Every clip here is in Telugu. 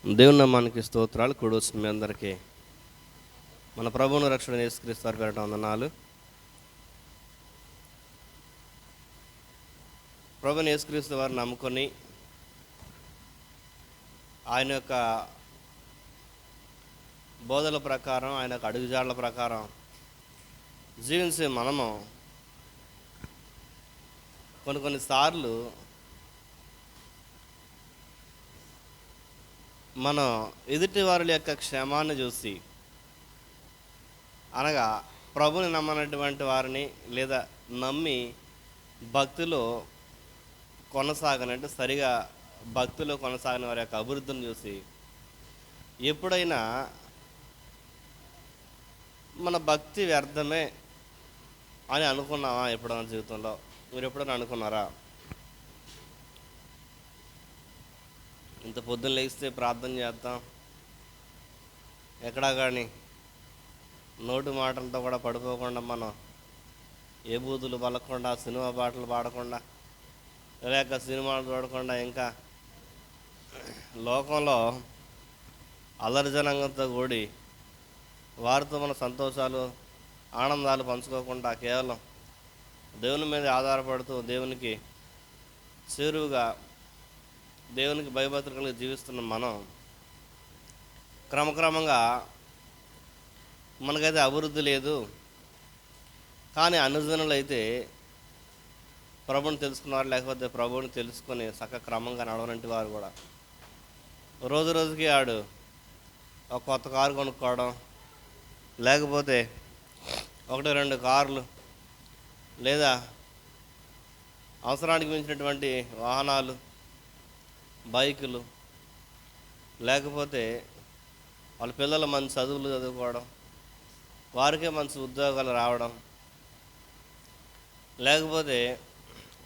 దేవుని నామానికి స్తోత్రాలు. కూడొచ్చిన మీ అందరికీ మన ప్రభువును రక్షణ యేసుక్రీస్తు వారి పేరట వందనాలు. ప్రభువుని యేసుక్రీస్తు వారిని నమ్ముకొని ఆయన యొక్క బోధల ప్రకారం, ఆయన యొక్క అడుగుజాడల ప్రకారం జీవించే మనము కొన్నిసార్లు మనం ఎదుటి వారి యొక్క క్షేమాన్ని చూసి, అనగా ప్రభుని నమ్మనటువంటి వారిని లేదా నమ్మి భక్తిలో కొనసాగనంటే సరిగా భక్తిలో కొనసాగిన వారి యొక్క అభివృద్ధిని చూసి ఎప్పుడైనా మన భక్తి వ్యర్థమే అని అనుకున్నావా? ఎప్పుడైనా జీవితంలో మీరు ఎప్పుడైనా అనుకున్నారా? ఇంత పొద్దున్న లేస్తే ప్రార్థన చేద్దాం, ఎక్కడా కానీ నోటి మాటలతో కూడా పడిపోకుండా, మనం ఏ బూతులు పలకకుండా, సినిమా పాటలు పాడకుండా, లేక సినిమాలు చూడకుండా, ఇంకా లోకంలో అల్లరిజనంగంతో కూడి వారితో మన సంతోషాలు ఆనందాలు పంచుకోకుండా కేవలం దేవుని మీద ఆధారపడుతూ దేవునికి చేరువుగా దేవునికి భయభక్తులు కలిగి జీవిస్తున్న మనం క్రమక్రమంగా మనకైతే అభివృద్ధి లేదు. కానీ అనుజనులు అయితే ప్రభుని తెలుసుకున్నారు, లేకపోతే ప్రభుని తెలుసుకొని క్రమంగా నడవనంటి వారు కూడా రోజు రోజుకి ఆడు ఒక కొత్త కారు కొనుక్కోవడం, లేకపోతే 1-2 కార్లు, లేదా అవసరానికి మించినటువంటి వాహనాలు, బైకులు, లేకపోతే వాళ్ళ పిల్లలు మంచి చదువులు చదువుకోవడం, వారికే మంచి ఉద్యోగాలు రావడం, లేకపోతే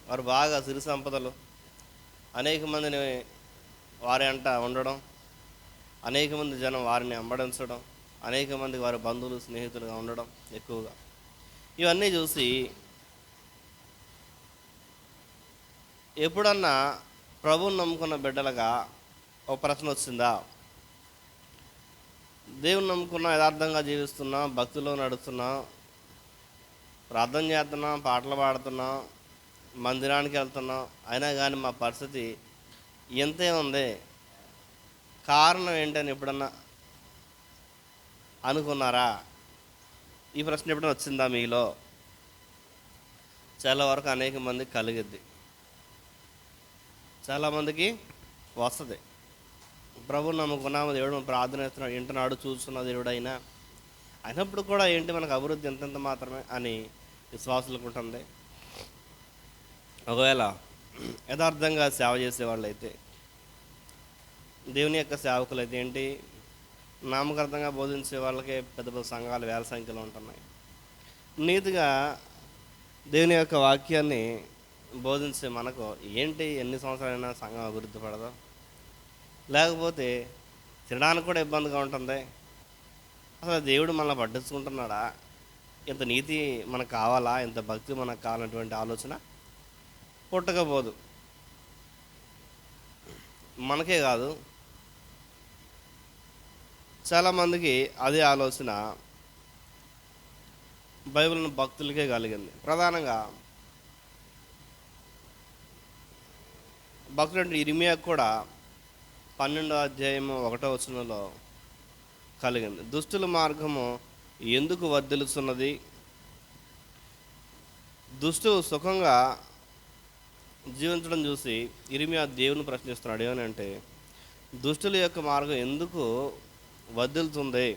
వారు బాగా సిరి సంపదలు అనేక మందిని వారి అంట ఉండడం, అనేక మంది జనం వారిని అంబడించడం, అనేక మంది వారి బంధువులు స్నేహితులుగా ఉండడం ఎక్కువగా. ఇవన్నీ చూసి ఎప్పుడన్నా ప్రభువుని నమ్ముకున్న బిడ్డలుగా ఒక ప్రశ్న వచ్చిందా? దేవుని నమ్ముకున్నా, యథార్థంగా జీవిస్తున్నాం, భక్తిలో నడుస్తున్నాం, ప్రార్థన చేస్తున్నాం, పాటలు పాడుతున్నాం, మందిరానికి వెళ్తున్నాం, అయినా కానీ మా పరిస్థితి ఎంతే ఉంది, కారణం ఏంటని ఎప్పుడన్నా అనుకున్నారా? ఈ ప్రశ్న ఎప్పుడైనా వచ్చిందా మీలో? చాలా వరకు అనేక మందికి కలిగిద్ది, చాలామందికి వస్తుంది. ప్రభువుని నమ్ముకున్నాము, దేవుడు ప్రార్థన చేస్తున్నాడు, వింటున్నాడు, చూస్తున్న దేవుడు అయినప్పుడు కూడా ఏంటి మనకు అభివృద్ధి ఎంతెంత మాత్రమే అని విశ్వాసులకు ఉంటుంది. ఒకవేళ యథార్థంగా సేవ చేసేవాళ్ళు అయితే, దేవుని యొక్క సేవకులు అయితే ఏంటి, నామకార్థంగా బోధించే వాళ్ళకే పెద్ద పెద్ద సంఘాలు వేల సంఖ్యలో ఉంటున్నాయి. నీతిగా దేవుని యొక్క వాక్యాన్ని బోధించే మనకు ఏంటి, ఎన్ని సంవత్సరాలైనా సంఘం అభివృద్ధి పడదు, లేకపోతే తినడానికి కూడా ఇబ్బందిగా ఉంటుంది. అసలు దేవుడు మనల్ని పట్టించుకుంటున్నాడా? ఇంత నీతి మనకు కావాలా, ఇంత భక్తి మనకు కావాలన్నటువంటి ఆలోచన పుట్టకపోదు. మనకే కాదు, చాలామందికి అదే ఆలోచన బైబిల్ భక్తులకే కలిగింది. ప్రధానంగా భక్తుడు ఇర్మియా కూడా 12వ అధ్యాయము 1వ వచనంలో కలిగింది. దుష్టుల మార్గము ఎందుకు వర్ధిల్లుతున్నది? దుష్టులు సుఖంగా జీవించడం చూసి ఇర్మియా దేవుని ప్రశ్నిస్తున్నాడు. ఏమనంటే, దుష్టుల యొక్క మార్గం ఎందుకు వర్ధిల్లుతుంది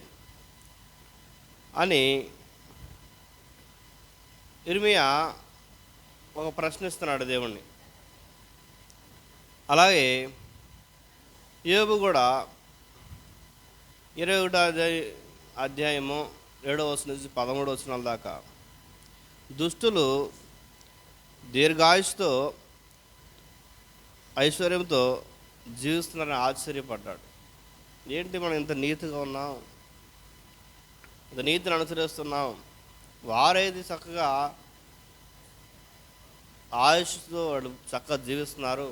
అని ఇర్మియా ఒక ప్రశ్నిస్తున్నాడు దేవుణ్ణి. అలాగే యోబు కూడా 21వ అధ్యాయము 7వ వచనం నుంచి 13వ వచనాల దాకా దుష్టులు దీర్ఘాయుష్తో ఐశ్వర్యంతో జీవిస్తున్నారని ఆశ్చర్యపడ్డాడు. ఏంటి, మనం ఇంత నీతిగా ఉన్నాం, ఇంత నీతిని అనుసరిస్తున్నాం, వారేది చక్కగా ఆయుష్తో వాళ్ళు చక్కగా జీవిస్తున్నారు,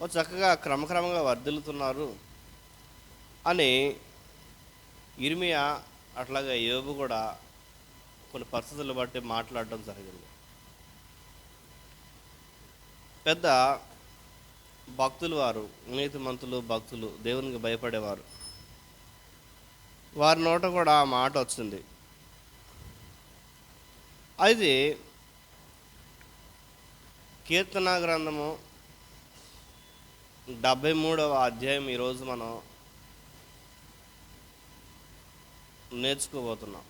ఓ చక్కగా క్రమక్రమంగా వర్ధిల్లుతున్నారు అని ఇర్మియా అట్లాగే యోబు కూడా కొన్ని పరిస్థితులు బట్టి మాట్లాడడం జరిగింది. పెద్ద భక్తులు వారు, నీతిమంతులు, భక్తులు, దేవునికి భయపడేవారు, వారి నోట కూడా ఆ మాట వచ్చింది. అయితే కీర్తన గ్రంథము 73వ అధ్యాయం ఈరోజు మనం నేర్చుకోబోతున్నాం.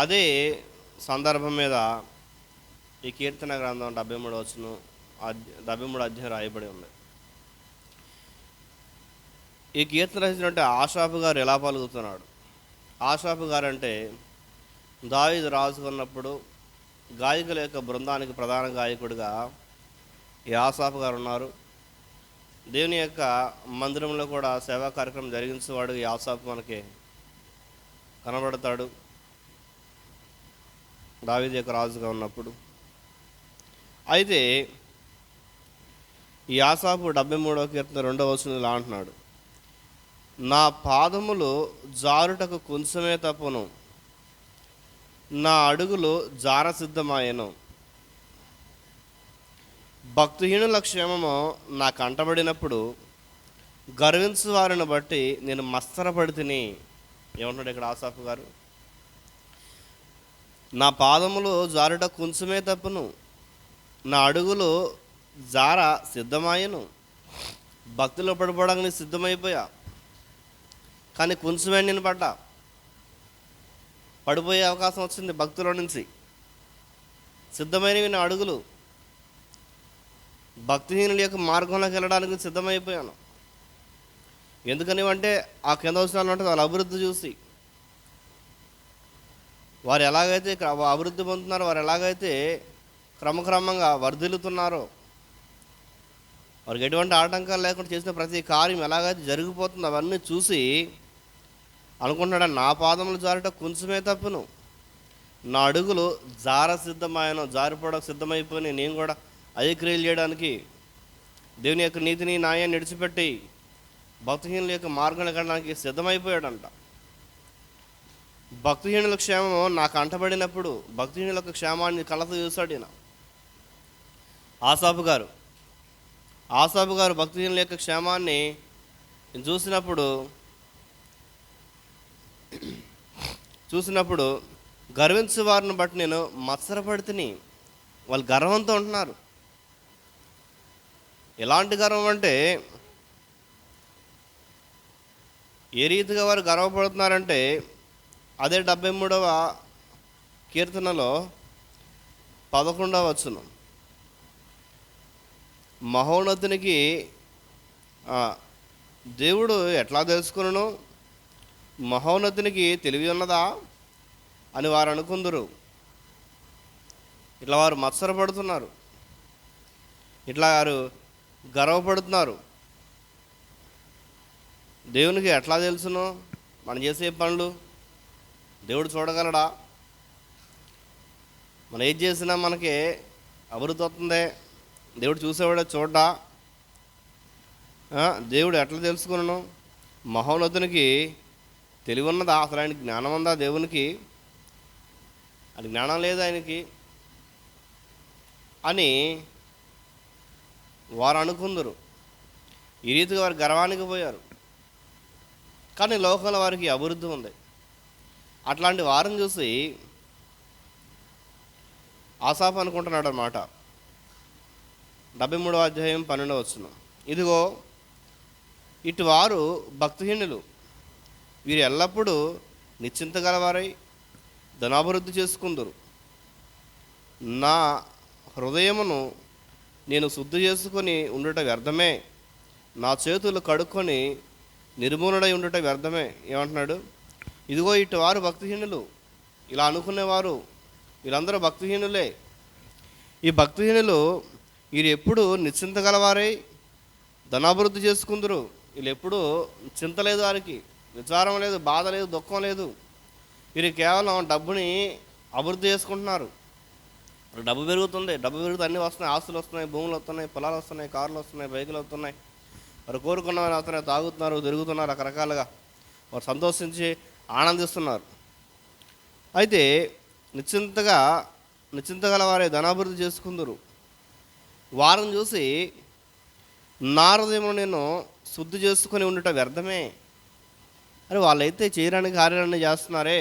అదే సందర్భం మీద ఈ కీర్తన గ్రంథం 73 అధ్యాయం రాయబడి ఉంది. ఈ కీర్తన రచించినట్టే ఆషాపు గారు ఎలా పలుకుతున్నాడు? ఆషాపు గారు అంటే దావీదు రాజు ఉన్నప్పుడు గాయకుల యొక్క బృందానికి ప్రధాన గాయకుడిగా ఈ ఆసాపు గారు ఉన్నారు. దేవుని యొక్క మందిరంలో కూడా సేవా కార్యక్రమం జరిగించేవాడు ఈ ఆసాపు మనకి కనబడతాడు దావీదు యొక్క రాజుగా ఉన్నప్పుడు. అయితే ఈ ఆసాపు 73వ కీర్తన 2వ వచనంలో ఇలా అంటున్నాడు, నా పాదములు జారుటకు కొంచెమే తప్పును, నా అడుగులు జారసిద్ధమాయెను. భక్తిహీనుల క్షేమము నా కంటబడినప్పుడు గర్వించు వారిని బట్టి నేను మత్సరపడితిని. ఏమంటున్నాడు ఇక్కడ ఆసాపు గారు? నా పాదములు జారుట కొంచెమే తప్పును, నా అడుగులు జార సిద్ధమాయను. భక్తిలో పడిపోవడానికి సిద్ధమైపోయా, కానీ కొంచెమే నేను పడ్డా, పడిపోయే అవకాశం వచ్చింది. భక్తిలో నుంచి సిద్ధమైనవి నా అడుగులు, భక్తిహీనుల యొక్క మార్గంలోకి వెళ్ళడానికి సిద్ధమైపోయాను. ఎందుకని అంటే ఆ కింద వచనాలు ఉంటుంది, వాళ్ళ అభివృద్ధి చూసి వారు ఎలాగైతే అభివృద్ధి పొందుతున్నారో, వారు ఎలాగైతే క్రమక్రమంగా వర్ధిల్లుతున్నారో, వారికి ఎటువంటి ఆటంకాలు లేకుండా చేసిన ప్రతి కార్యం ఎలాగైతే జరిగిపోతుందో అవన్నీ చూసి అనుకుంటున్నాడు, నా పాదములు జారుట కొంచెమే తప్పును, నా అడుగులు జార సిద్ధమాయను. జారిపోవడానికి సిద్ధమైపోయి నేను కూడా అదే క్రియలు చేయడానికి, దేవుని యొక్క నీతిని న్యాయాన్ని విడిచిపెట్టి భక్తిహీనుల యొక్క మార్గంలో వెళ్ళడానికి సిద్ధమైపోయాడంట. భక్తిహీనుల క్షేమము నాకు అంటబడినప్పుడు భక్తిహీనుల యొక్క క్షేమాన్ని కలత చూశాడు ఈయన ఆసాపు గారు భక్తిహీనుల యొక్క క్షేమాన్ని చూసినప్పుడు గర్వించే వారిని బట్టి నేను మత్సరపడితిని. వాళ్ళు గర్వంతో ఉంటున్నారు. ఎలాంటి గర్వం అంటే, ఏ రీతిగా వారు గర్వపడుతున్నారంటే అదే 73వ కీర్తనలో 11వ వచనం, మహోన్నతునికి దేవుడు ఎట్లా తెలుసుకును, మహోన్నతునికి తెలివి ఉన్నదా అని వారు అనుకుందరు. ఇట్లా వారు మత్సరపడుతున్నారు, ఇట్లా వారు గర్వపడుతున్నారు. దేవునికి ఎట్లా తెలుసును మనం చేసే పనులు? దేవుడు చూడగలడా? మనం ఏది చేసినా మనకి అభివృద్ధి అవుతుందే, దేవుడు చూసేవాడే చూడ్డా? దేవుడు ఎట్లా తెలుసుకున్నాను? మహోన్నతునికి తెలివి ఉన్నదా? అసలు ఆయనకి జ్ఞానం ఉందా? దేవునికి అది జ్ఞానం లేదు ఆయనకి అని వారు అనుకుందరు. ఈ రీతిగా వారు గర్వానికి పోయారు. కానీ లోకంలో వారికి అభివృద్ధి ఉంది. అట్లాంటి వారిని చూసి ఆసాపు అనుకుంటున్నాడు అన్నమాట. 73వ అధ్యాయం 12వ వచనం, ఇదిగో ఇటు వారు భక్తిహీనులు, వీరు ఎల్లప్పుడూ నిశ్చింత గలవారై ధనాభివృద్ధి చేసుకుందరు. నా హృదయమును నేను శుద్ధి చేసుకొని ఉండుట వ్యర్థమే, నా చేతులు కడుక్కొని నిర్మూలనై ఉండుట వ్యర్థమే. ఏమంటున్నాడు? ఇదిగో ఇటు వారు భక్తిహీనులు. ఇలా అనుకునేవారు వీళ్ళందరూ భక్తిహీనులే. ఈ భక్తిహీనులు వీరు ఎప్పుడు నిశ్చింత గలవారై ధనాభివృద్ధి చేసుకుందరు. వీళ్ళు ఎప్పుడు చింత లేదు, వారికి విచారం లేదు, బాధ లేదు, దుఃఖం లేదు. వీరు కేవలం డబ్బుని అభివృద్ధి చేసుకుంటున్నారు, డబ్బు పెరుగుతుంది, డబ్బు పెరుగుతుంది, అన్నీ వస్తున్నాయి, ఆస్తులు వస్తున్నాయి, భూములు వస్తున్నాయి, పొలాలు వస్తున్నాయి, కార్లు వస్తున్నాయి, బైకులు వస్తున్నాయి. వారు కోరుకున్నవారు వస్తున్నాయి, తాగుతున్నారు, తిరుగుతున్నారు, రకరకాలుగా వారు సంతోషించి ఆనందిస్తున్నారు. అయితే నిశ్చింతగల వారే ధనాభివృద్ధి చేసుకుందరు. వారిని చూసి నా హృదయమును నేను శుద్ధి చేసుకొని ఉండుట వ్యర్థమే. అని వాళ్ళైతే చేయడానికి కార్యాలన్నీ చేస్తున్నారే,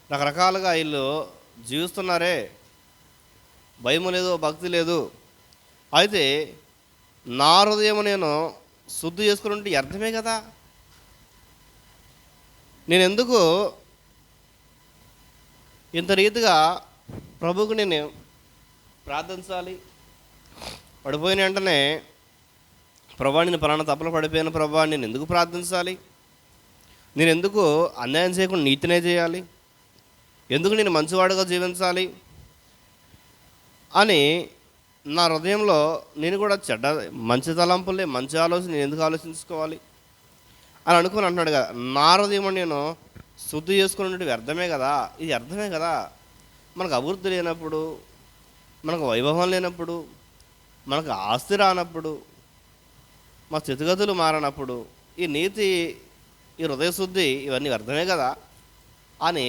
రకరకాలుగా వీళ్ళు జీవిస్తున్నారే, భయం లేదు, భక్తి లేదు. అయితే నా హృదయము నేను శుద్ధి చేసుకుని ఉంటే అర్థమే కదా. నేను ఎందుకు ఇంత రీతిగా ప్రభువుకు నేను ప్రార్థించాలి? పడిపోయిన వెంటనే, ప్రభా నేను పలానా తప్పులు పడిపోయిన ప్రభా నేను ఎందుకు ప్రార్థించాలి? నేను ఎందుకు అన్యాయం చేయకుండా నీతినే చేయాలి? ఎందుకు నేను మంచివాడుగా జీవించాలి అని నా హృదయంలో నేను కూడా మంచి తలంపులే, మంచి ఆలోచన నేను ఎందుకు ఆలోచించుకోవాలి అని అనుకుని అంటున్నాడు కదా. నా హృదయం నేను శుద్ధి చేసుకునేది అర్థమే కదా. ఇది అర్థమే కదా. మనకు అభివృద్ధి లేనప్పుడు, మనకు వైభవం లేనప్పుడు, మనకు ఆస్తి రానప్పుడు, మా స్థితిగతులు మారినప్పుడు ఈ నీతి, ఈ హృదయశుద్ధి ఇవన్నీ అర్థమే కదా అని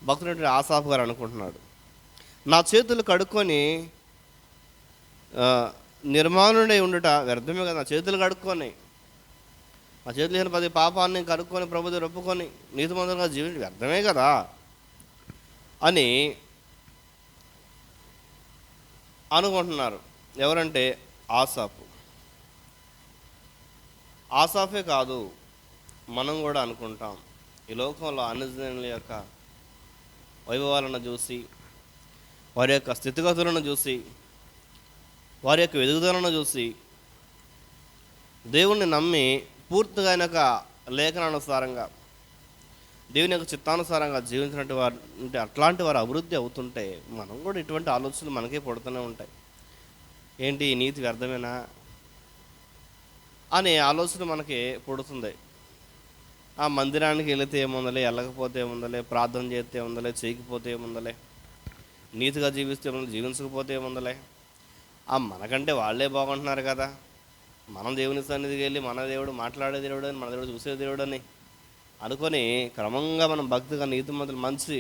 భక్తుడు ఆసాఫు గారు అనుకుంటున్నాడు. నా చేతులు కడుక్కొని నిర్మాణుడై ఉండుట వ్యర్థమే కదా. నా చేతులు కడుక్కొని, నా చేతులు లేని 10 పాపాన్ని కడుక్కొని ప్రభు దగ్గర ఒప్పుకొని నీతిమంతులుగా జీవించి వ్యర్థమే కదా అని అనుకుంటున్నారు. ఎవరంటే ఆసాఫు. ఆసాఫే కాదు, మనం కూడా అనుకుంటాం. ఈ లోకంలో అన్యజనుల యొక్క వైభవాలను చూసి, వారి యొక్క స్థితిగతులను చూసి, వారి యొక్క ఎదుగుదలను చూసి, దేవుణ్ణి నమ్మి పూర్తిగా ఆయన యొక్క లేఖనానుసారంగా, దేవుని యొక్క చిత్తానుసారంగా జీవించినట్టు వారు ఉంటే, అట్లాంటి వారు అభివృద్ధి అవుతుంటే మనం కూడా ఇటువంటి ఆలోచనలు మనకే పడుతూనే ఉంటాయి. ఏంటి ఈ నీతి వ్యర్థమేనా అనే ఆలోచన మనకి పుడుతుంది. ఆ మందిరానికి వెళితే ఏముందలే, వెళ్ళకపోతే ఏముందలే, ప్రార్థన చేస్తే ఏముందలే, చేయకపోతే ఏముందలే, నీతిగా జీవిస్తే ఏముందలే, జీవించకపోతే ఏముందలే, మనకంటే వాళ్ళే బాగుంటున్నారు కదా, మనం దేవుని సన్నిధికి వెళ్ళి మన దేవుడు మాట్లాడే దేవుడు అని, మన దేవుడు చూసే దేవుడు అని అనుకొని క్రమంగా మనం భక్తిగా నీతిమంతులు మంచి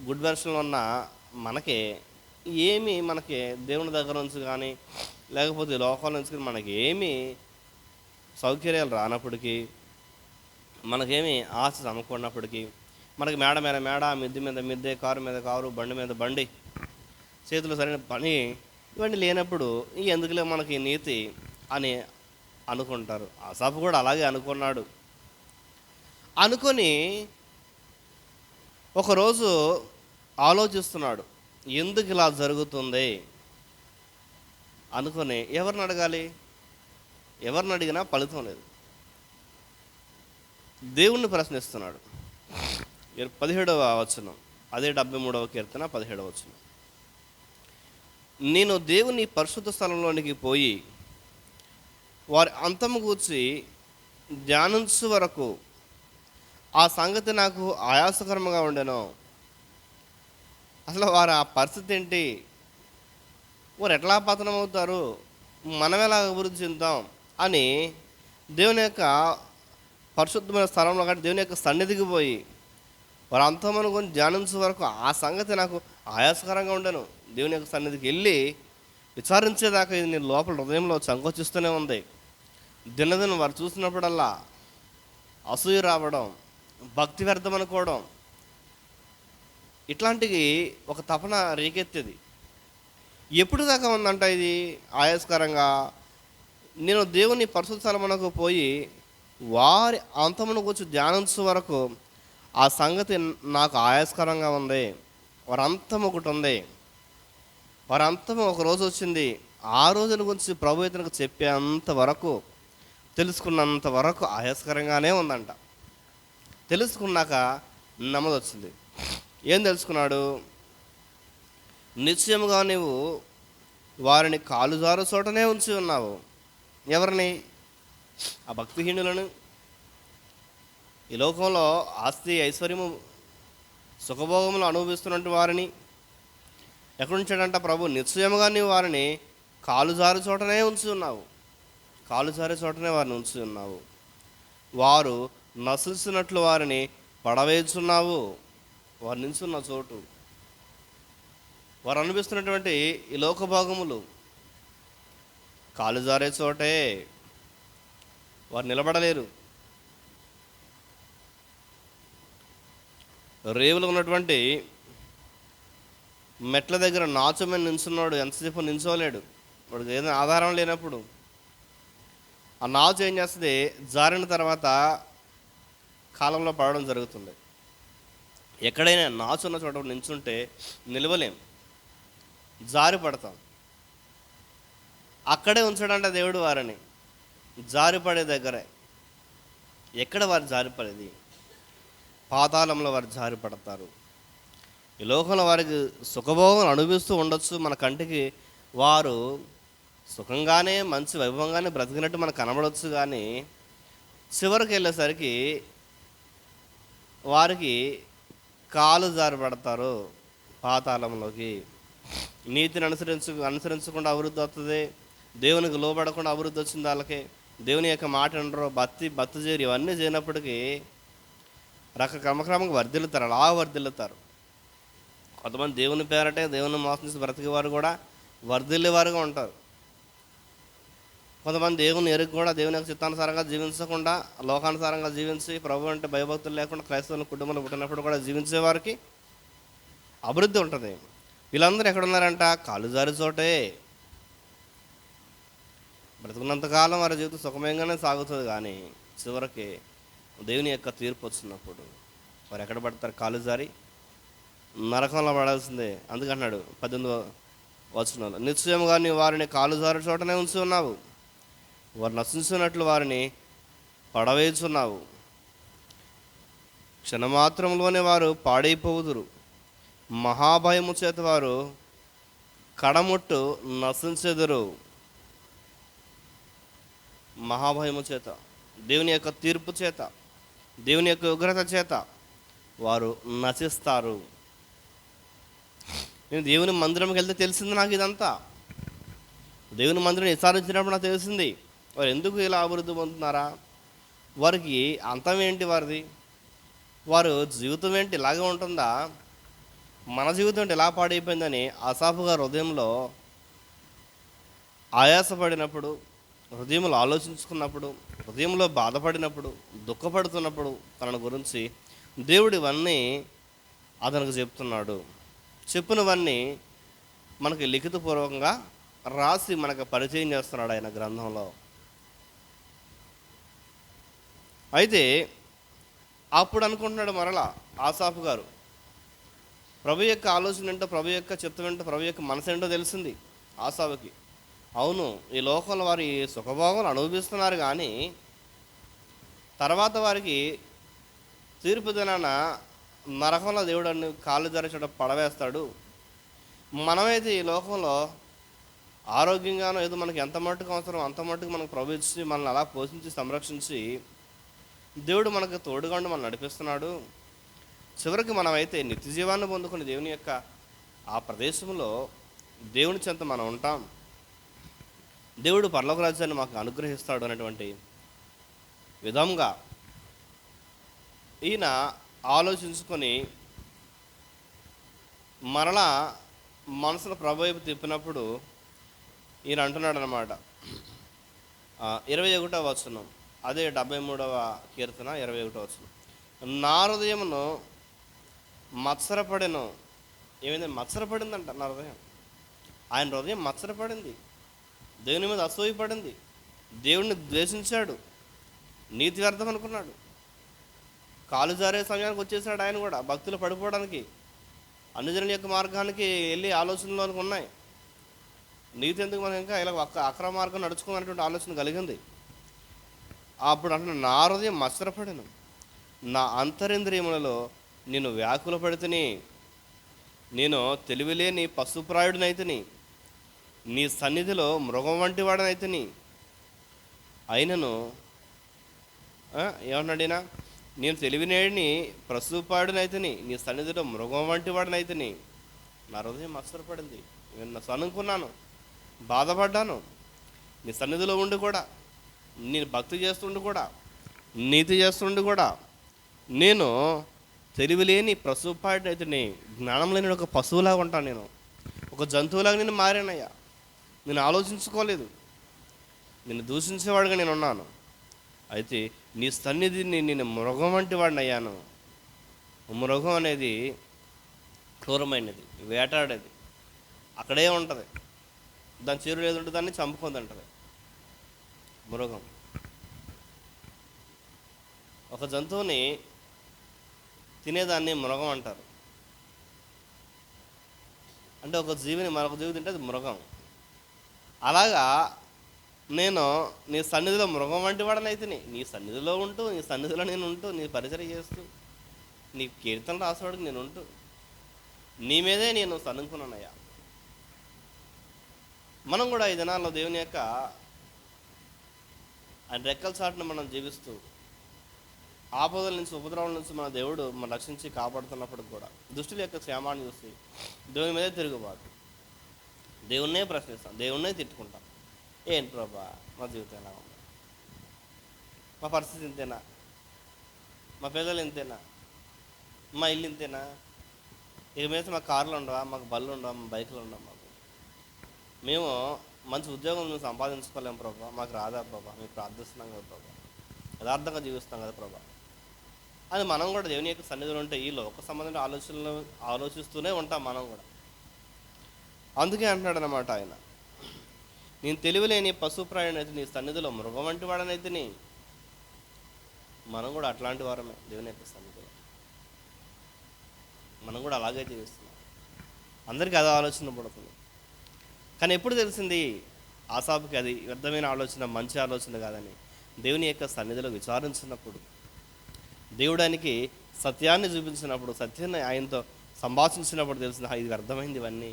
గుడ్ వెర్షన్లో ఉన్న మనకి ఏమి, మనకి దేవుని దగ్గర నుంచి కానీ లేకపోతే లోకాల నుంచి కానీ మనకి ఏమి సౌకర్యాలు రానప్పటికీ, మనకేమి ఆశ సమకూడినప్పటికీ, మనకి మేడ మీద మేడ, మిద్దె మీద మిద్దె, కారు మీద కారు, బండి మీద బండి, చేతులు సరైన పని ఇవన్నీ లేనప్పుడు ఎందుకులే మనకి నీతి అని అనుకుంటారు. ఆసాఫు కూడా అలాగే అనుకున్నాడు. అనుకొని ఒకరోజు ఆలోచిస్తున్నాడు, ఎందుకు ఇలా జరుగుతుంది అనుకొని ఎవరిని అడగాలి? ఎవరిని అడిగినా ఫలితం లేదు. దేవుణ్ణి ప్రశ్నిస్తున్నాడు. 17వ వచనం, అదే 73వ కీర్తన 17వ వచనం. నేను దేవుని పరిశుద్ధ స్థలంలోనికి పోయి వారి అంతము గూర్చి ధ్యానించు వరకు ఆ సంగతి నాకు ఆయాసకరంగా ఉండెను. అసలు వారు ఆ పరిస్థితి ఏంటి, వారు ఎట్లా పతనం అవుతారు, మనం ఎలా అభివృద్ధి చెందుతాం అని దేవుని యొక్క పరిశుద్ధమైన స్థలంలో కానీ దేవుని యొక్క సన్నిధికి పోయి వారు అంతమను కొని ధ్యానించే వరకు ఆ సంగతి నాకు ఆయాసకరంగా ఉండను. దేవుని యొక్క సన్నిధికి వెళ్ళి విచారించేదాకా ఇది నేను లోపల హృదయంలో సంకోచిస్తూనే ఉంది. దినదిన వారు చూసినప్పుడల్లా అసూయ రావడం, భక్తి వ్యర్థం అనుకోవడం, ఇట్లాంటివి ఒక తపన రేకెత్తేది. ఎప్పుడు దాకా ఉందంట ఇది ఆయాస్కరంగా? నేను దేవుని పరిశుద్ధ స్థలమునకు పోయి వారి అంతమును కూర్చు ధ్యానించే వరకు ఆ సంగతి నాకు ఆయాస్కరంగా ఉంది. వారి అంతం ఒకటి ఉంది, వారి అంతం ఒక రోజు వచ్చింది. ఆ రోజుల గురించి ప్రభు ఇతనికి చెప్పేంత వరకు, తెలుసుకున్నంత వరకు ఆయాస్కరంగానే ఉందంట. తెలుసుకున్నాక నెమ్మది వచ్చింది. ఏం తెలుసుకున్నాడు? నిశ్చయముగా నీవు వారిని కాలుజారు చోటనే ఉంచి ఉన్నావు. ఎవరిని? ఆ భక్తిహీనులను, ఈ లోకంలో ఆస్తి ఐశ్వర్యము సుఖభోగములు అనుభవిస్తున్నట్టు వారిని, ఎక్కడ ఉంచాడంట ప్రభు? నిశ్చయముగా నీవు వారిని కాలు జారు చోటనే ఉంచి ఉన్నావు, కాలు జారే చోటనే వారిని ఉంచి ఉన్నావు. వారు నశించినట్లు వారిని పడవేస్తున్నావు. వారు నిల్చున్న చోటు, వారు అనిపిస్తున్నటువంటి ఈ లోకభోగములు కాలు జారే చోటే. వారు నిలబడలేరు. రేవులు ఉన్నటువంటి మెట్ల దగ్గర నాచు మీద నిల్చున్నాడు, ఎంతసేపు నిల్చోలేడు. వాడికి ఏదైనా ఆధారం లేనప్పుడు ఆ నాచు ఏం చేస్తుంది? జారిన తర్వాత కాలంలో పడడం జరుగుతుంది. ఎక్కడైనా నాచు ఉన్న చోట నిల్చుంటే నిలవలేం, జారి పడతాం. అక్కడే ఉంచాడంట దేవుడు వారిని, జారిపడే దగ్గరే. ఎక్కడ వారు జారిపడేది? పాతాళంలో వారు జారిపడతారు. ఈ లోకంలో వారికి సుఖభోగం అనుభవిస్తూ ఉండొచ్చు, మన కంటికి వారు సుఖంగానే మంచి వైభవంగానే బ్రతికినట్టు మనకు కనబడవచ్చు. కానీ చివరికి వెళ్ళేసరికి వారికి కాలు జారిపడతారు పాతాళంలోకి. నీతిని అనుసరించకుండా అభివృద్ధి వస్తుంది, దేవునికి లోబడకుండా అభివృద్ధి వచ్చింది వాళ్ళకి. దేవుని యొక్క మాట అంటారు, భక్తి చేరి ఇవన్నీ చేయనప్పటికీ క్రమక్రమంగా వర్ధిల్లుతారు, అలా వర్ధిల్లుతారు. కొంతమంది దేవుని పేరటే దేవుని మోసం చేసి బ్రతికేవారు కూడా వర్ధిల్లేవారుగా ఉంటారు. కొంతమంది దేవుని ఎరుగు కూడా దేవుని యొక్క చిత్తానుసారంగా జీవించకుండా లోకానుసారంగా జీవించి ప్రభు అంటే భయభక్తులు లేకుండా క్రైస్తవుల కుటుంబంలో పుట్టినప్పుడు కూడా జీవించే వారికి అభివృద్ధి ఉంటుంది. వీళ్ళందరూ ఎక్కడున్నారంట? కాలు జారి చోటే. బ్రతుకున్నంతకాలం వారి జీవితం సుఖమయంగానే సాగుతుంది. కానీ చివరికి దేవుని యొక్క తీర్పు వచ్చినప్పుడు వారు ఎక్కడ పడతారు? కాలు జారి నరకంలో పడాల్సిందే. అందుకంటున్నాడు 18వ వచనంలో, నిశ్చయముగా నీవు వారిని కాలు జారు చోటనే ఉంచి ఉన్నావు, వారు నశించినట్లు వారిని పడవేస్తున్నావు. క్షణమాత్రంలోనే వారు పాడైపోవుదురు, మహాభయము చేత వారు కడముట్టు నశించెదరు. మహాభయము చేత, దేవుని యొక్క తీర్పు చేత, దేవుని యొక్క ఉగ్రత చేత వారు నశిస్తారు. నేను దేవుని మందిరంకి వెళ్తే తెలిసింది నాకు ఇదంతా. దేవుని మందిరం విచారించినప్పుడు నాకు తెలిసింది వారు ఎందుకు ఇలా అభివృద్ధి పొందుతున్నారా, వారికి అంతం ఏంటి, వారిది వారు జీవితం ఏంటి ఇలాగే ఉంటుందా, మన జీవితం ఏంటి ఇలా పాడైపోయిందని ఆసాఫు గారు హృదయంలో ఆయాసపడినప్పుడు, హృదయంలో ఆలోచించుకున్నప్పుడు, హృదయంలో బాధపడినప్పుడు, దుఃఖపడుతున్నప్పుడు తన గురించి దేవుడు ఇవన్నీ అతనికి చెప్తున్నాడు. చెప్పినవన్నీ మనకి లిఖితపూర్వకంగా రాసి మనకు పరిచయం చేస్తున్నాడు ఆయన గ్రంథంలో. అయితే అప్పుడు అనుకుంటున్నాడు మరలా ఆసాఫు గారు, ప్రభు యొక్క ఆలోచన ఏంటో, ప్రభు యొక్క చిత్తం ఏంటో, ప్రభు యొక్క మనసు ఏంటో తెలిసింది ఆసాఫుకి. అవును, ఈ లోకంలో వారి సుఖభోగాలు అనుభవిస్తున్నారు, కానీ తర్వాత వారికి తీర్పు దినాన నరకంలో దేవుడు అన్ని కాళ్ళు జారి చోట పడవేస్తాడు. మనమైతే ఈ లోకంలో ఆరోగ్యంగానో ఏదో మనకి ఎంత మట్టుకు అవసరం అంత మట్టుకు మనకు ప్రభు ఇచ్చి మనల్ని అలా పోషించి సంరక్షించి దేవుడు మనకు తోడుగా ఉండి మనం నడిపిస్తున్నాడు. చివరికి మనమైతే నిత్య జీవాన్ని పొందుకుని దేవుని యొక్క ఆ ప్రదేశంలో దేవుని చెంత మనం ఉంటాం, దేవుడు పరలోక రాజ్యాన్ని మాకు అనుగ్రహిస్తాడు అనేటువంటి విధంగా ఈయన ఆలోచించుకొని మరలా మనసును ప్రభు వైపు తిప్పినప్పుడు ఈయన అంటున్నాడు అన్నమాట. 21వ వచనం, అదే 73వ కీర్తన 21వ వచనం, నా హృదయమును మత్సరపడెను. ఏమైంది? మత్సరపడిందంట నా హృదయం. ఆయన హృదయం మత్సరపడింది, దేవుని మీద అసూయపడింది, దేవుడిని ద్వేషించాడు, నీతి వ్యర్థం అనుకున్నాడు. కాలు జారే సమయానికి వచ్చేసాడు ఆయన కూడా, భక్తులు పడిపోవడానికి, అన్యజనుల యొక్క మార్గానికి వెళ్ళి ఆలోచనలోనికి ఉన్నాయి. నీతి ఎందుకు మనం ఇంకా ఇలా అక్రమ మార్గం నడుచుకోవాలనేటువంటి ఆలోచన కలిగింది. అప్పుడు అంటే నా హృదయం మత్సరపడెను, నా అంతరింద్రియములలో నేను వ్యాకుల పడితిని, నేను తెలివిలేని పశుప్రాయుడినైతిని, నీ సన్నిధిలో మృగం వంటి వాడినైతిని. అయినను ఏమన్నాడినా, నేను తెలివినేడిని పశుప్రాయుడినైతిని, నీ సన్నిధిలో మృగం వంటి వాడినైతిని. నా హృదయం అసరపడింది, నేను అనుకున్నాను, బాధపడ్డాను. నీ సన్నిధిలో ఉండి కూడా, నేను భక్తి చేస్తుండి కూడా, నీతి చేస్తుండి కూడా, నేను తెలివిలేని ప్రసూపాడిని, జ్ఞానం లేని ఒక పశువులాగా ఉంటాను, నేను ఒక జంతువులాగా నేను మారానయ్యా. నేను ఆలోచించుకోలేదు, నేను దూషించేవాడిగా నేను ఉన్నాను. అయితే నీ సన్నిధిని నేను మృగం వంటి వాడిని అయ్యాను. మృగం అనేది క్రూరమైనది, వేటాడేది, అక్కడే ఉంటుంది, దాని చెరువు ఏది ఉంటుంది దాన్ని చంపుకొని ఉంటుంది. మృగం ఒక జంతువుని తినేదాన్ని మృగం అంటారు. అంటే ఒక జీవిని మరొక జీవి తింటే అది మృగం. అలాగా నేను నీ సన్నిధిలో మృగం వంటి వాడనైతే, నీ సన్నిధిలో ఉంటూ, నీ సన్నిధిలో నేను ఉంటూ, నీ పరిచయం చేస్తూ, నీ కీర్తనలు రాసేవాడికి నేను ఉంటూ, నీ మీదే నేను సనుకున్నానయ్యా. మనం కూడా ఈ దినాల్లో దేవుని యొక్క ఆయన రెక్కల చాటును మనం జీవిస్తూ, ఆపదల నుంచి, ఉపద్రవాల నుంచి మన దేవుడు మనం రక్షించి కాపాడుతున్నప్పుడు కూడా దుష్టుల యొక్క క్షేమాన్ని చూసి దేవుని మీదే తిరుగుబాటు, దేవుణ్ణే ప్రశ్నిస్తాం, దేవుణ్ణే తిట్టుకుంటాం. ఏంటి ప్రభా మా జీవితం ఎలా ఉంది, మా పరిస్థితి ఇంతేనా, మా పిల్లలు ఇంతేనా, మా ఇల్లు ఇంతేనా, ఇక మీద మాకు కార్లు ఉండవా, మాకు బళ్ళు ఉండవా, మా బైకులు ఉండవు, మేము మంచి ఉద్యోగం మేము సంపాదించుకోలేము ప్రభా, మాకు రాదా ప్రభా, మేము ప్రార్థిస్తున్నాం కదా ప్రభా, యథార్థంగా జీవిస్తాం కదా ప్రభా అది మనం కూడా దేవుని యొక్క సన్నిధిలో ఉంటే ఈ లోక సంబంధమైన ఆలోచనలు ఆలోచిస్తూనే ఉంటాం మనం కూడా. అందుకే అంటున్నాడు అన్నమాట ఆయన, నేను తెలివిలేని పశుప్రాయునైతే నీ సన్నిధిలో మృగం వంటి వాడనైతే మనం కూడా అట్లాంటి వారమే దేవుని యొక్క సన్నిధిలో. మనం కూడా అలాగే జీవిస్తున్నాం. అందరికీ అదే ఆలోచన పడుతుంది. కానీ ఎప్పుడు తెలిసింది ఆసాపుకి అది వ్యర్థమైన ఆలోచన, మంచి ఆలోచన కాదని? దేవుని యొక్క సన్నిధిలో విచారించినప్పుడు, దేవుడానికి సత్యాన్ని చూపించినప్పుడు, సత్యాన్ని ఆయనతో సంభాషించినప్పుడు తెలిసిన ఇది వ్యర్థమైంది, ఇవన్నీ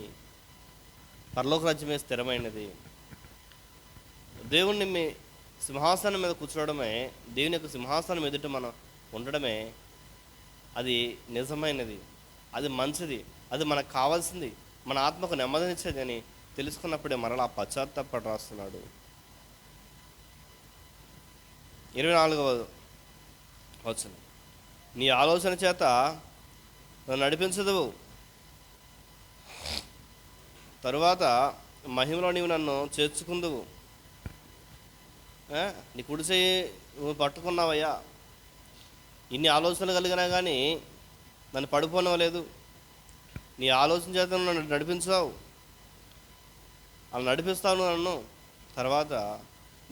పరలోక రాజ్యమే స్థిరమైనది. దేవుణ్ణి మీ సింహాసనం మీద కూర్చోవడమే, దేవుని యొక్క సింహాసనం ఎదుట మనం ఉండడమే అది నిజమైనది, అది మంచిది, అది మనకు కావాల్సింది, మన ఆత్మకు నెమ్మదినిచ్చేది అని తెలుసుకున్నప్పుడే మరలా పశ్చాత్తాపడి రాస్తున్నాడు. 24వ వచనం, నీ ఆలోచన చేత నన్ను నడిపించదు, తరువాత మహిమలో నీవు నన్ను చేర్చుకుందువు. నీ కుడి చేయి నువ్వు పట్టుకున్నావయ్యా, ఇన్ని ఆలోచనలు కలిగినా కానీ నన్ను పడిపోనవలేదు. నీ ఆలోచన చేత నన్ను నడిపించావు, అలా నడిపిస్తావు నన్ను, తర్వాత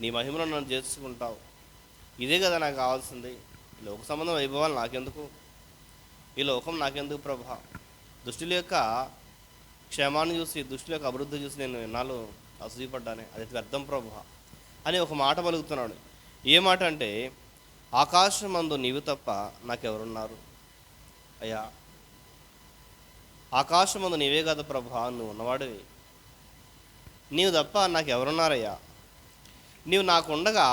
నీ మహిమలో నన్ను చేర్చుకుంటావు. ఇదే కదా నాకు కావాల్సింది. ఈ లోక సంబంధం వైభవాలు నాకెందుకు, ఈ లోకం నాకెందుకు ప్రభా? దుష్టుల యొక్క క్షేమాన్ని చూసి, దుష్టుల యొక్క అభివృద్ధి చూసి నేను ఎన్నాళ్ళు అసూయపడ్డానే, అది వ్యర్థం ప్రభా అని ఒక మాట పలుకుతున్నాడు. ఏ మాట అంటే, ఆకాశమందు నీవు తప్ప నాకెవరున్నారు అయ్యా, ఆకాశమందు నీవే కదా ప్రభా, నువ్వు ఉన్నవాడివి, నీవు తప్ప నాకు ఎవరున్నారయ్యా, నీవు నాకు ఉండగా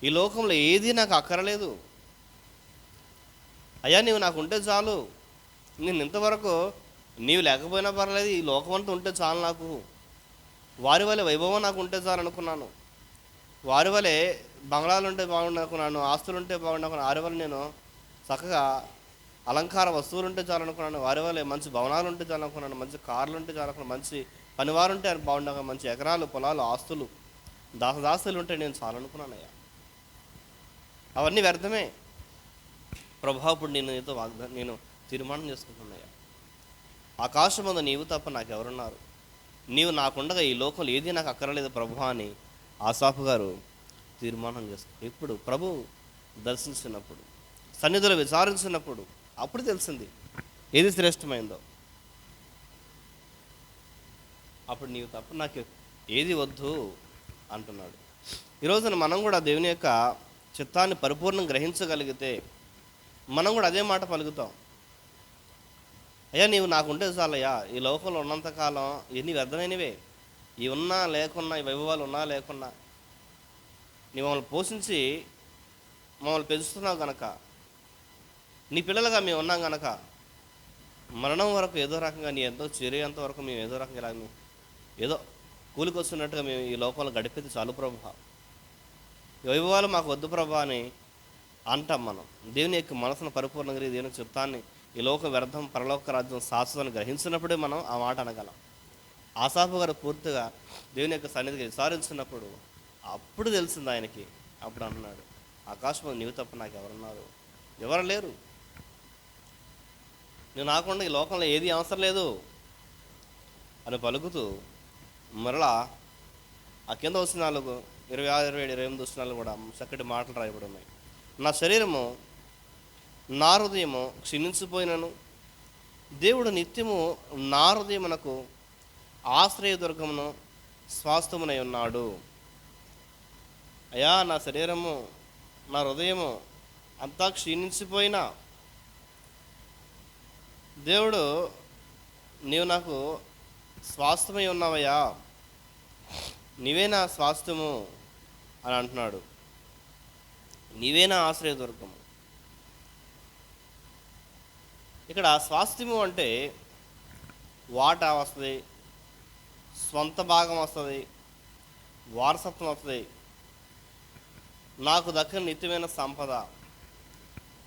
ఈ లోకంలో ఏది నాకు అక్కరలేదు అయ్యా, నీవు నాకు ఉంటే చాలు. నేను ఇంతవరకు నీవు లేకపోయినా పర్లేదు, ఈ లోకం అంతా ఉంటే చాలు నాకు, వారి వలె వైభవం నాకు ఉంటే చాలు అనుకున్నాను, వారి వలె బంగ్లాలు ఉంటే బాగుండు అనుకున్నాను, ఆస్తులు ఉంటే బాగుండు అనుకున్నాను, వారి వల్ల నేను చక్కగా అలంకార వస్తువులు ఉంటే చాలు అనుకున్నాను, వారి వల్ల మంచి భవనాలు ఉంటే చాలు అనుకున్నాను, మంచి కార్లు ఉంటే చాలు అనుకున్నాను, మంచి పనివారు ఉంటే బాగుండగా, మంచి ఎకరాలు, పొలాలు, ఆస్తులు, దాసదాస్తులు ఉంటే నేను చాలు అనుకున్నానయ్యా. అవన్నీ వ్యర్థమే ప్రభా. ఇప్పుడు నేను నీతో నేను తీర్మానం చేసుకుంటున్నాయ్యా, ఆకాశమందు నీవు తప్ప నాకెవరున్నారు, నీవు నాకుండగా ఈ లోకంలో ఏది నాకు అక్కరలేదు ప్రభా అని ఆసాపు గారు తీర్మానం చేసుకున్నారు. ఇప్పుడు ప్రభు దర్శించినప్పుడు, సన్నిధిలో విచారించినప్పుడు అప్పుడు తెలిసింది ఏది శ్రేష్టమైందో. అప్పుడు నీవు తప్ప నాకు ఏది వద్దు అంటున్నాడు. ఈరోజున మనం కూడా దేవుని యొక్క చిత్తాన్ని పరిపూర్ణంగా గ్రహించగలిగితే మనం కూడా అదే మాట పలుకుతాం. అయ్యా నీవు నాకుంటే చాలయ్యా, ఈ లోకంలో ఉన్నంతకాలం ఎన్ని వ్యర్థమైనవే, ఇవి ఉన్నా లేకున్నా, ఈ వైభవాలు ఉన్నా లేకున్నా, నీ మమ్మల్ని పోషించి మమ్మల్ని పెంచుతున్నావు కనుక, నీ పిల్లలుగా మేము ఉన్నాం కనుక మరణం వరకు ఏదో రకంగా నీ ఎంతో చేరేంత వరకు మేము ఏదో రకంగా ఇలా ఏదో కూలికి వస్తున్నట్టుగా మేము ఈ లోకంలో గడిపేది చాలు ప్రభా, వైభవాలు మాకు వద్దు ప్రభా అని అంటాం మనం. దేవుని యొక్క మనసును పరిపూర్ణంగా దేవుని చిత్తాన్ని ఈ లోక వ్యర్థం పరలోక రాజ్యం శాశ్వతాన్ని గ్రహించినప్పుడే మనం ఆ మాట అనగలం. ఆసాపు గారు పూర్తిగా దేవుని యొక్క సన్నిధికి విచారించినప్పుడు అప్పుడు తెలిసింది ఆయనకి. అప్పుడు అన్నాడు, ఆకాశం నీవు తప్ప నాకు ఎవరున్నారు, ఎవరు లేరు, నేను నాకుండా ఈ లోకంలో ఏది అవసరం లేదు అని పలుకుతూ మరలా ఆ కింద వచనాలకు 26, 27, 28 వచనాలు కూడా చక్కటి మాటలు రాయబడి ఉన్నాయి. నా శరీరము నా హృదయము క్షీణించిపోయినను దేవుడు నిత్యము నా హృదయమునకు ఆశ్రయదుర్గమును స్వాస్థ్యమునై ఉన్నాడు. అయ్యా నా శరీరము నా హృదయము అంతా క్షీణించిపోయినా దేవుడు నీవు నాకు స్వాస్థ్యమై ఉన్నావయ్యా, నీవే నా స్వాస్థ్యము అని అంటున్నాడు. నీవే నా ఆశ్రయదుర్గము. ఇక్కడ స్వాస్థ్యము అంటే వాటా వస్తుంది, స్వంత భాగం వస్తుంది, వారసత్వం వస్తుంది, నాకు దక్కిన నిత్యమైన సంపద.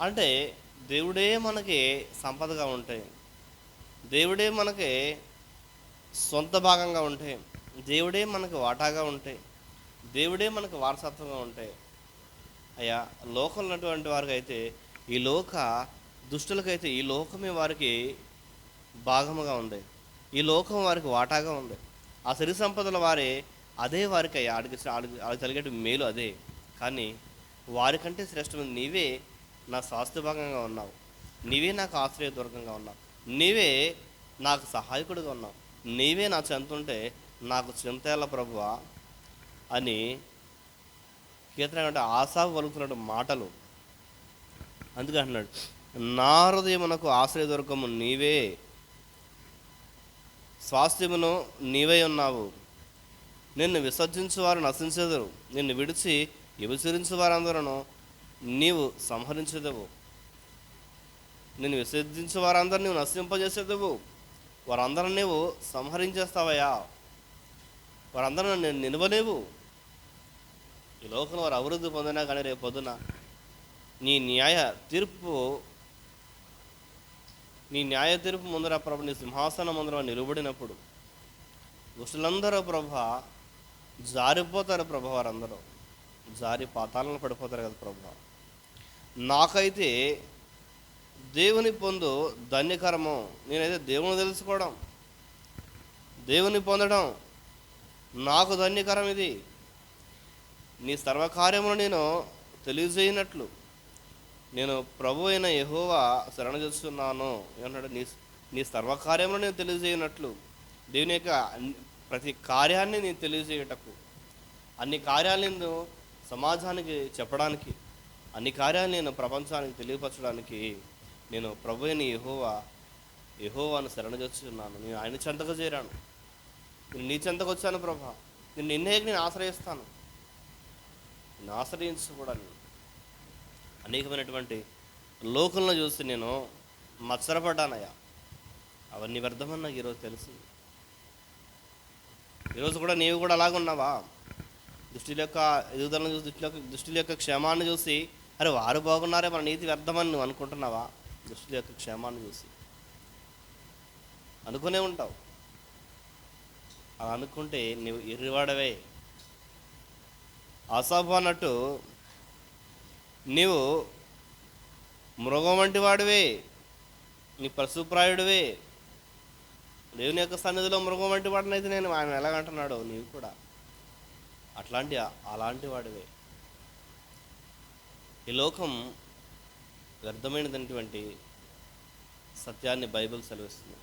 అంటే దేవుడే మనకి సంపదగా ఉంటే, దేవుడే మనకి సొంత భాగంగా ఉంటే, దేవుడే మనకు వాటాగా ఉంటే, దేవుడే మనకు వారసత్వంగా ఉంటే, అయ్యా లోకంలో ఉన్నటువంటి వారికి అయితే, ఈ లోక దుష్టులకైతే ఈ లోకమే వారికి భాగముగా ఉంది, ఈ లోకం వారికి వాటాగా ఉంది. ఆ సిరి సంపదల వారే అదే వారికి అయ్యా, ఆడికి కలిగేటి మేలు అదే. కానీ వారికంటే శ్రేష్టమైన నీవే నా స్వాస్థ్య భాగంగా ఉన్నావు, నీవే నాకు ఆశ్రయదుర్గంగా ఉన్నావు, నీవే నాకు సహాయకుడిగా ఉన్నావు, నీవే నా చెంతుంటే నాకు చింతేళ్ళ ప్రభువా అని కీర్తన ఆసాపు పలుకుతున్న మాటలు. అందుకే అంటున్నాడు, నా హృదయమునకు ఆశ్రయదుర్గము నీవే, స్వాస్థ్యమును నీవే ఉన్నావు. నిన్ను విసర్జించు వారు నశించెదరు, నిన్ను విడిచి విభజించు వారందరూ నీవు సంహరించేదవు. నిన్ను విసర్జించే వారందరూ నీవు నశింపజేసేదవు, వారందరూ నీవు సంహరించేస్తావయ్యా, వారందరూ నేను నిలవలేవు. ఈ లోకంలో వారు అభివృద్ధి పొందినా కానీ రేపు పొద్దున నీ న్యాయ తీర్పు ముందర ప్రభు, నీ సింహాసనం ముందర నిలబడినప్పుడు దుష్టులందరూ ప్రభ జారిపోతారు ప్రభ, వారందరూ జారి పాతాలను పడిపోతారు కదా ప్రభ. నాకైతే దేవుని పొందు ధన్యకరము. నేనైతే దేవుని తెలుసుకోవడం, దేవుని పొందడం నాకు ధన్యకరం. ఇది నీ సర్వకార్యమును నేను తెలియజేయనట్లు నేను ప్రభు అయిన యెహోవా శరణ చేస్తున్నాను ఏమన్నాడు, నీ సర్వకార్యమును నేను తెలియజేయనట్లు, దేవుని యొక్క ప్రతి కార్యాన్ని నేను తెలియజేయటకు, అన్ని కార్యాలు నేను సమాజానికి చెప్పడానికి, అన్ని కార్యాలు నేను ప్రపంచానికి తెలియపరచడానికి నేను ప్రభు అయిన యెహోవాను శరణ చేస్తున్నాను. నేను ఆయన చెంతకు చేరాను, నేను నీ చెంతకు వచ్చాను ప్రభా, నేను ఆశ్రయిస్తాను, నేను ఆశ్రయించుకోవడాన్ని. అనేకమైనటువంటి లోకంలో చూసి నేను మత్సరపడ్డానయ్యా, అవన్నీ వ్యర్థమని నాకు ఈరోజు తెలిసింది. ఈరోజు కూడా నీవు కూడా అలాగున్నావా? దుష్టుల యొక్క ఎదుగుదలను చూసి, దుష్టుల యొక్క క్షేమాన్ని చూసి అరే వారు బాగున్నారే మన నీతి వ్యర్థమని నువ్వు అనుకుంటున్నావా? దుష్టుల యొక్క క్షేమాన్ని చూసి అనుకునే ఉంటావు. అలా అనుకుంటే నువ్వు ఎర్రివాడవే. ఆసాపు అన్నట్టు నీవు మృగం వంటి వాడివే, నీ పశుప్రాయుడివే. దేవుని యొక్క సన్నిధిలో మృగం వంటి వాడినైతే నేను ఆయన ఎలాగంటున్నాడు, నీవు కూడా అలాంటి వాడివే. ఈ లోకం వ్యర్థమైనటువంటి సత్యాన్ని బైబిల్ సెలవిస్తుంది.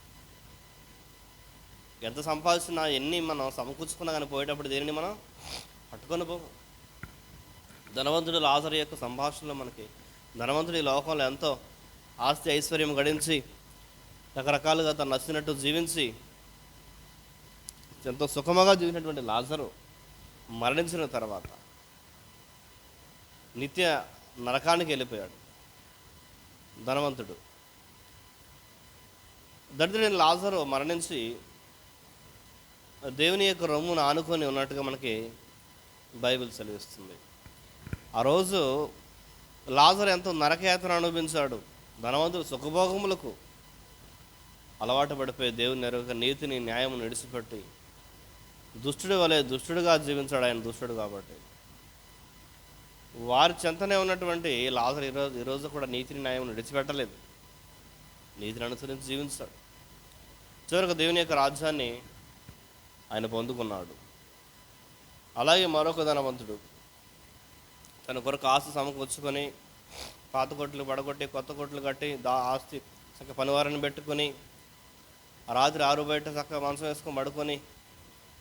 ఎంత సంపాదించినా, ఎన్ని మనం సమకూర్చుకున్నా కానీ పోయేటప్పుడు దేనిని మనం పట్టుకొని పోము. ధనవంతుడు లాజరు యొక్క సంభాషణలో మనకి, ధనవంతుడు ఈ లోకంలో ఎంతో ఆస్తి ఐశ్వర్యం గడించి రకరకాలుగా తను నచ్చినట్టు జీవించి ఎంతో సుఖముగా జీవించినటువంటి లాజరు మరణించిన తర్వాత నిత్య నరకానికి వెళ్ళిపోయాడు ధనవంతుడు. దరిద్రుడైన లాజరు మరణించి దేవుని యొక్క రొమ్మును ఆనుకొని ఉన్నట్టుగా మనకి బైబిల్ సెలవిస్తుంది. ఆ రోజు లాజరు ఎంతో నరకయాతన అనుభవించాడు. ధనవంతుడు సుఖభోగములకు అలవాటు పడిపోయి దేవుని నెరవేక నీతిని న్యాయమును విడిచిపెట్టి దుష్టుడి వలె దుష్టుడిగా జీవించాడు. ఆయన దుష్టుడు కాబట్టి వారి చెంతనే ఉన్నటువంటి లాజరు ఈరోజు కూడా నీతిని న్యాయమును విడిచిపెట్టలేదు. నీతిని అనుసరించి జీవించాడు. చివరికి దేవుని యొక్క రాజ్యాన్ని ఆయన పొందుకున్నాడు. అలాగే మరొక ధనవంతుడు తన కొరకు ఆస్తి సమకూర్చుకొని పాత కొట్లు పడగొట్టి కొత్త కొట్లు కట్టి ఆస్తి చక్క పనివారిని పెట్టుకొని ఆ రాత్రి 6 బయట చక్కగా మంచం వేసుకొని పడుకొని,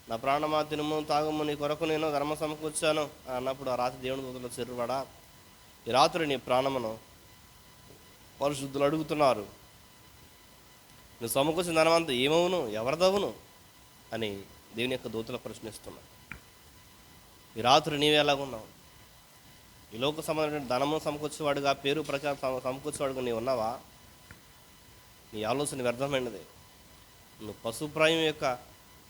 నా ప్రాణమా తినుము తాగుము, నీ కొరకు నేను ధర్మ సమకూర్చాను అన్నప్పుడు ఆ రాత్రి దేవుని దూతలు చెరువడా, ఈ రాత్రి నీ ప్రాణమును పరిశుద్ధులు అడుగుతున్నారు, నువ్వు సమకూర్చిన ధనమంతా ఏమవును, ఎవరిదవును అని దేవుని యొక్క దూతలు ప్రశ్నిస్తున్నావు. ఈ రాత్రి నీవే ఎలాగున్నావు? ఈ లోక సంబంధమైన ధనము సమకూర్చేవాడుగా, పేరు ప్రకారం సమకూర్చేవాడుగా నీవు ఉన్నావా? నీ ఆలోచన వ్యర్థమైనది. నువ్వు పశుప్రాయం యొక్క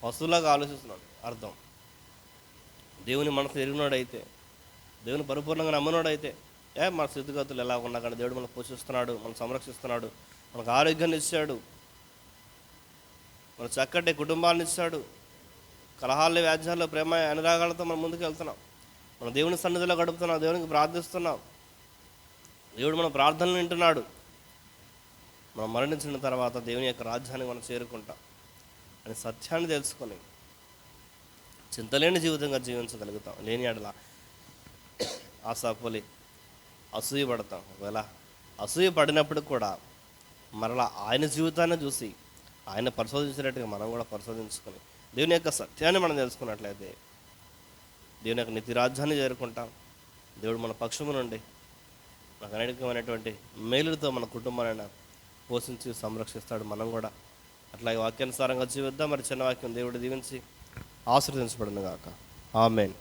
పశువులాగా ఆలోచిస్తున్నాడు అర్థం. దేవుని మనసు ఎరిగినోడైతే, దేవుని పరిపూర్ణంగా నమ్మినోడైతే, మన స్థితిగతులు ఎలా ఉన్నా కానీ దేవుడు మనకు పోషిస్తున్నాడు, మనం సంరక్షిస్తున్నాడు, మనకు ఆరోగ్యాన్ని ఇచ్చాడు, మన చక్కటి కుటుంబాన్ని ఇచ్చాడు, కలహాల్లో వ్యాజ్యాల్లో ప్రేమ అనురాగాలతో మనం ముందుకు వెళ్తున్నాం, మన దేవుని సన్నిధిలో గడుపుతున్నాం, దేవునికి ప్రార్థిస్తున్నాం, దేవుడు మన ప్రార్థనలు వింటున్నాడు. మనం మరణించిన తర్వాత దేవుని యొక్క రాజ్యాన్ని మనం చేరుకుంటాం అని సత్యాన్ని తెలుసుకొని చింతలేని జీవితంగా జీవించగలుగుతాం. లేని ఎడల ఆశాపోలి అసూయ పడతాం. ఒకవేళ అసూయ పడినప్పుడు కూడా మరలా ఆయన జీవితాన్ని చూసి ఆయన పరిశోధించినట్టుగా మనం కూడా పరిశోధించుకొని దేవుని యొక్క సత్యాన్ని మనం తెలుసుకున్నట్లయితే దేవుని యొక్క నిత్య రాజ్యాన్ని చేరుకుంటాం. దేవుడు మన పక్షము నుండి మనకు అనేకమైనటువంటి మేలులతో మన కుటుంబాన్ని పోషించి సంరక్షిస్తాడు. మనం కూడా అట్లాగే వాక్యానుసారంగా జీవిద్దాం. మరి చిన్న వాక్యం దేవుడు దీవించి ఆశీర్వదించబడును గాక. ఆమేన్.